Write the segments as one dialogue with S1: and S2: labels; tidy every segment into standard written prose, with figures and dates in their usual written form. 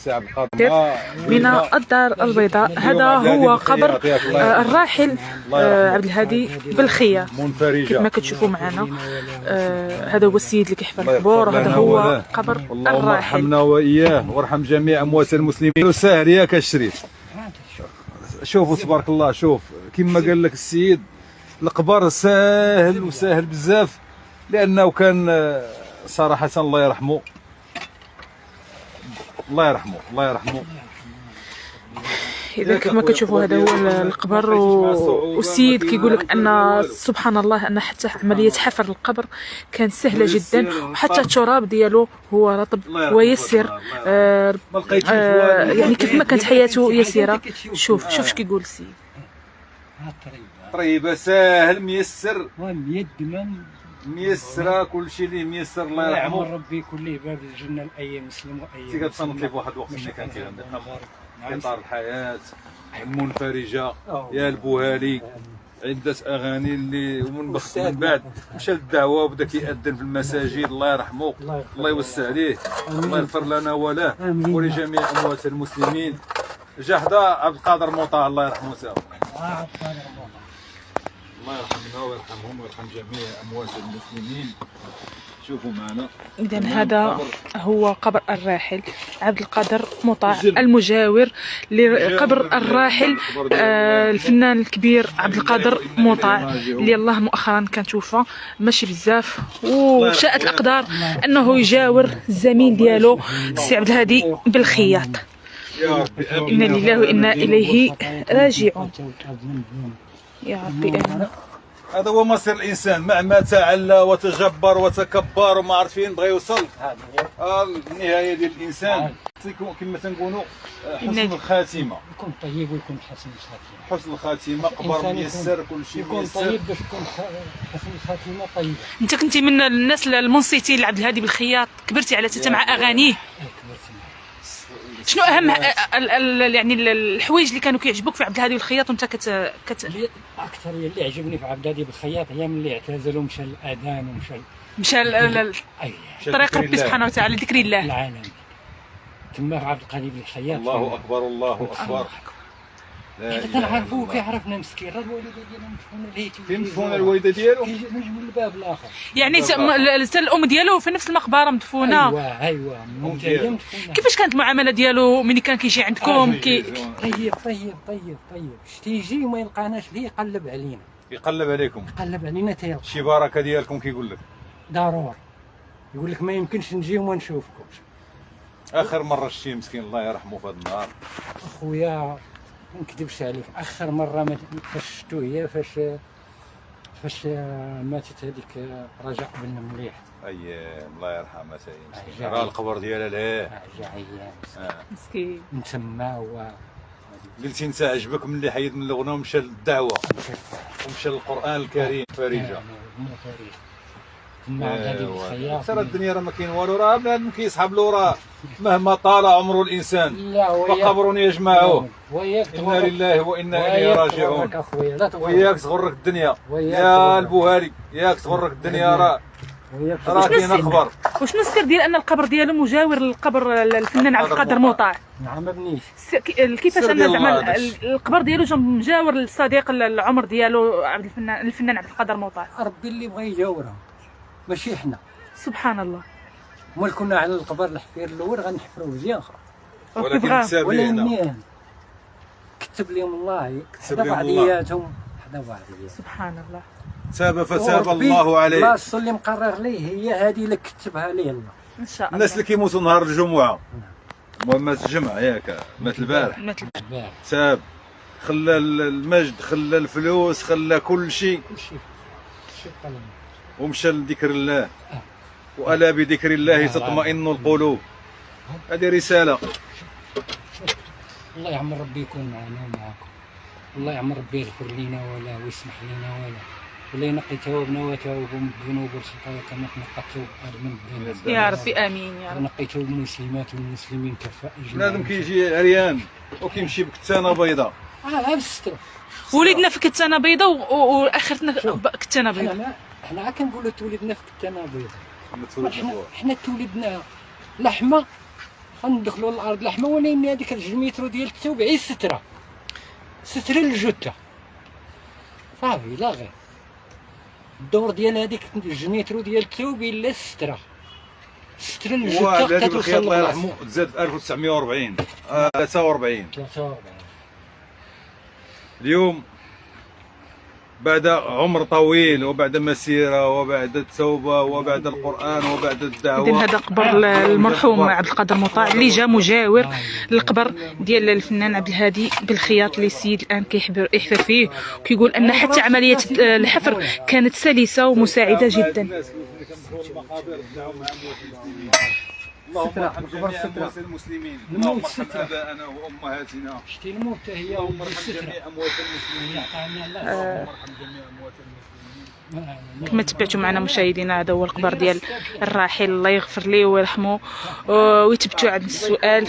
S1: السي عبد القادر
S2: من الدار البيضاء. هذا هو قبر الراحل عبد الهادي بالخياط كما كتشوفوا معنا. هذا هو السيد اللي كيحفر القبور، وهذا هو قبر
S1: اللهم
S2: الراحل.
S1: ارحمنا واياه وارحم جميع اموات المسلمين. ساهل ياك الشريف، شوفوا تبارك الله. شوف كما قال لك السيد، القبر ساهل وساهل بزاف، لانه كان صراحه الله يرحمه الله يرحمه الله يرحمه.
S2: اذا كما كتشوفوا هذا هو القبر، والسيد كيقول لك ان سبحان الله ان حتى عمليه حفر القبر كانت سهله جدا، وحتى التراب ديالو هو رطب ويسر. يعني كيف ما كانت حياته يسيره. شوف اش كيقول السيد.
S1: طيبه ساهل ميسر
S3: واليد من
S1: ميسره، كل شيء اللي ميسر الله يرحمه.
S3: ربي كل باب الجنه لاي مسلم واي
S1: تيقدر تصنت لي بواحد الوقت ملي كان قطار الحياه المنفرجه يا البوهالي، عدة اغاني اللي ومن بعد مشى للدعوه وبدا كيأذن في المساجد. الله يرحمه الله يوسع عليه، الله يغفر لنا وله ولجميع اموات المسلمين. جا حدا عبد القادر موطا الله يرحمه ساو. الله يرحمنا ويرحمهم ويرحم جميع اموات المسلمين. شوفوا معنا.
S2: إذا هذا هو قبر الراحل عبد القادر موطا المجاور لقبر الراحل الفنان الكبير عبد القادر موطا، اللي الله مؤخرا كان توفى ماشي بزاف، وشاءت الاقدار انه يجاور الزميل ديالو السي عبد الهادي بالخياط. انا لله وانا اليه راجعون. يا ربي امين.
S1: هذا هو مصير الانسان، مع ما تعلى وتجبر وتكبر وما عرف فين بغى يوصل. النهايه ديال الانسان كما تنقولوا حسن الخاتمه.
S3: يكون طيب ويكون حسن الخاتمه.
S1: حسن الخاتمه، قبر ميسر، كل شيء
S3: يكون
S1: ميسر.
S3: طيب باش يكون حسن الخاتمه طيبه.
S2: انت كنتي من الناس المنصتين لعبد الهادي بالخياط، كبرتي على تتا مع اغانيه. شنو اهم يعني الحوايج اللي كانوا كيعجبوك في عبد الهادي بالخياط وانت
S3: اكثر اللي عجبني في عبد الهادي بالخياط هي ملي اعتزل ومشى الاذان
S2: مشى طريق ربي سبحانه وتعالى، ذكر الله
S3: العالم. تما في عبد القادر بالخياط.
S1: الله اكبر الله اكبر.
S3: كنعرفوه كيعرفنا مسكين، راه الوالده ديالو مدفونه لهيتي.
S1: فين مدفونه الوالده ديالو؟
S3: كيجي من الباب الاخر.
S2: يعني حتى الام ديالو في نفس المقبره مدفونه.
S3: ايوا مدفونه.
S2: كيفاش كانت المعامله ديالو ملي كان كيجي عندكم؟
S3: طيب طيب طيب طيب. شتي يجي وما يلقاناش ليه يقلب علينا.
S1: يقلب عليكم.
S3: يقلب علينا تيلقى.
S1: شي بركه ديالكم كيقول لك.
S3: ضروري. يقول لك ما يمكنش نجي وما نشوفكمش.
S1: اخر مره شتي مسكين الله يرحمه في هذا النهار.
S3: اخويا ما نكذبش عليك، اخر مره فاش شفتو هي فاش ماتت هذيك رجع بن مليح.
S1: اييه الله يرحمها سيدي. راه القبر ديالها لهيه.
S3: رجع ايام
S2: مسكين.
S3: نتما
S1: قلتي انت عجبك ملي حيد من الغنى ومشى للدعوه ومشى للقران الكريم فريجه. ترى الدنيا راه ما كاين والو، راه بنادم كيسحب له، راه مهما طال عمر الانسان فقبر يجمعه. انا لله وانا اليه راجعون. وياك تغرك الدنيا يا البوهاري، ياك تغرك الدنيا. راه كاين خبر.
S2: وشنو السر ديال ان القبر ديالو مجاور للقبر الفنان عبد القادر موطا؟
S3: نعم ما بنيش.
S2: كيفاش ان زعما القبر ديالو جنب مجاور للصديق العمر ديالو الفنان عبد القادر موطا؟
S3: ربي اللي بغى يجاورهم ماشي حنا.
S2: سبحان الله.
S3: مول كنا على القبر الحفير الاول غنحفروا مزيان اخر،
S1: ولكن
S3: ولكن كتب لهم الله حدا بعضياتهم حدا بعضياتهم.
S2: سبحان الله.
S1: تاب فتاب الله عليه.
S3: البلاصه اللي مقرر ليه هي هذه اللي كتبها ليه الله
S2: ان شاء الله.
S1: الناس اللي كيموتوا نهار الجمعه مات الجمعه ياك، مات البارح تاب، خلى المجد، خلى الفلوس، خلى كل شيء ومشى لذكر الله. وألا بذكر الله تطمئن القلوب. هذه رسالة.
S3: الله يعمر ربي يكون معنا ومعاكم. الله يعمر ربي يغفر لنا ولا ويسمح لنا ولا ينقي ثوابنا وثوابهم الذنوب والخطايا كما تنقى ثوب من الدين.
S2: يا ربي امين يا رب.
S3: نقي ثوب المسلمات والمسلمين كفاء.
S1: بنادم كيجي عريان وكيمشي بكتانه بيضاء.
S3: بالستر.
S2: ولدنا في كتانه بيضاء واخرتنا كتانه بيضاء.
S3: حنا كنقولوا تولدنا في كتانه بيضاء. حنا تولدنا لحمه غندخلوا للارض لحمه، ولكن هذيك 2 متر ديال الثوب غير ستره للجثه صافي. لا غير الدور ديال هذيك 2 متر ديال الثوب الا ستره للجثه كتوصل
S1: الله يرحمه تزاد في 1940 43 اليوم بعد عمر طويل وبعد مسيرة وبعد التوبة وبعد القرآن وبعد الدعوة.
S2: إذن هذا قبر المرحوم عبد القادر مطاع اللي جا مجاور للقبر ديال الفنان عبد الهادي بالخياط اللي السيد الآن يحفر فيه، وكيقول أن حتى عملية الحفر كانت سلسة ومساعدة جدا.
S1: اللهم ارحم جميع اموات المسلمين، اللهم ارحم ابائنا وامهاتنا،
S3: شتي الموت هي
S1: اللهم ارحم جميع اموات المسلمين، اللهم ارحم جميع اموات المسلمين.
S2: كما تبعتوا معنا مشاهدينا هذا هو القبر ديال الراحل، الله يغفر ليه ويرحمه ويتبتوا عند السؤال.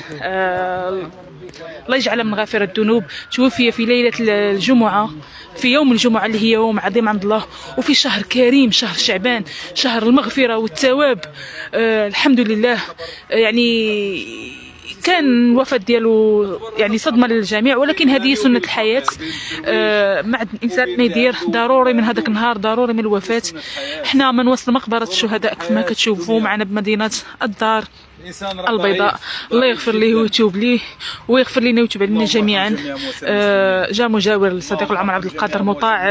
S2: الله يجعل من غافر الذنوب. توفي في ليلة الجمعة، في يوم الجمعة اللي هي يوم عظيم عند الله، وفي شهر كريم، شهر شعبان، شهر المغفرة والثواب. الحمد لله. يعني كان الوفاة ديالو يعني صدمة للجميع، ولكن هذه سنة الحياة. مع الإنسان ما يدير ضروري من هذاك النهار، ضروري من الوفاة. حنا من وسط مقبرة الشهداء كما كتشوفوا معنا بمدينة الدار البيضاء. الله يغفر ليه ويتوب ليه ويغفر لنا ويتوب علينا جميعا. جاء مجاور للصديق العمر عبد القادر مطاع.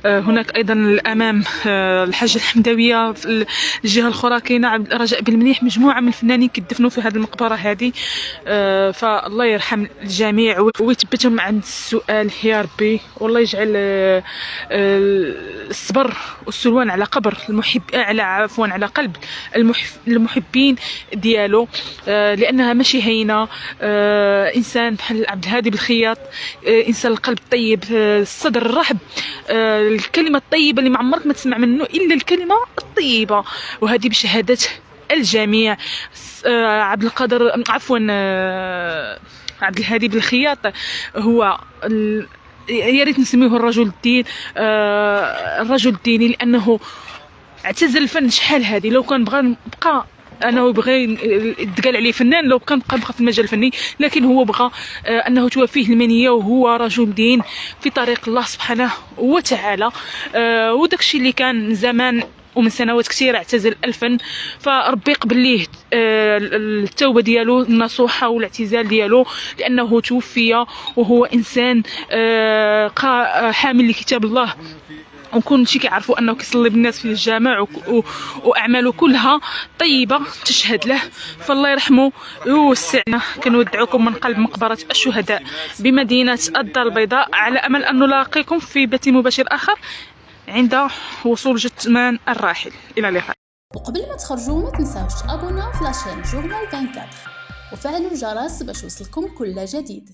S2: هناك ايضا الامام الحاجه الحمدويه، في الجهه الاخرى كاينه عبد الرجاء بن مليح، مجموعه من الفنانين كيدفنوا في هذه المقبره هذه. فالله يرحم الجميع ويثبتهم عند السؤال يا ربي، والله يجعل الصبر والسلوان على قبر المحب، على قلب المحبين ديالو، لانها ماشي هينه. انسان بحال عبد الهادي بالخياط، انسان القلب الطيب، الصدر الرحب، الكلمه الطيبه اللي ما عمرك ما تسمع منه الا الكلمه الطيبه، وهذه بشهاده الجميع. عبد القادر عفوا عبد الهادي بالخياط هو يا ريت نسميه الرجل الدين، الرجل الديني، لانه اعتزل الفن شحال هذه. لو كان بقى انه يبغي يتقال عليه فنان، لو كان بقى في المجال الفني، لكن هو بغى انه توفيه المنيه وهو رجل دين في طريق الله سبحانه وتعالى. وداك الشيء اللي كان زمان ومن سنوات كثيره اعتزل الفن، فربي يقبل ليه التوبه ديالو النصوحه والاعتزال ديالو، لانه توفي وهو انسان حامل لكتاب الله، وكل شيء كيعرفوا انه كيصلي بالناس في الجامع، واعماله كلها طيبه تشهد له. فالله يرحمه ويوسعنا. كنودعوكم من قلب مقبره الشهداء بمدينه الدار البيضاء، على امل ان نلاقيكم في بث مباشر اخر عند وصول جثمان الراحل. الى اللقاء.
S4: وقبل ما تخرجوا ما تنساوش تابونا في لاشين جورنال 24 وفعلوا الجرس باش يوصلكم كل جديد.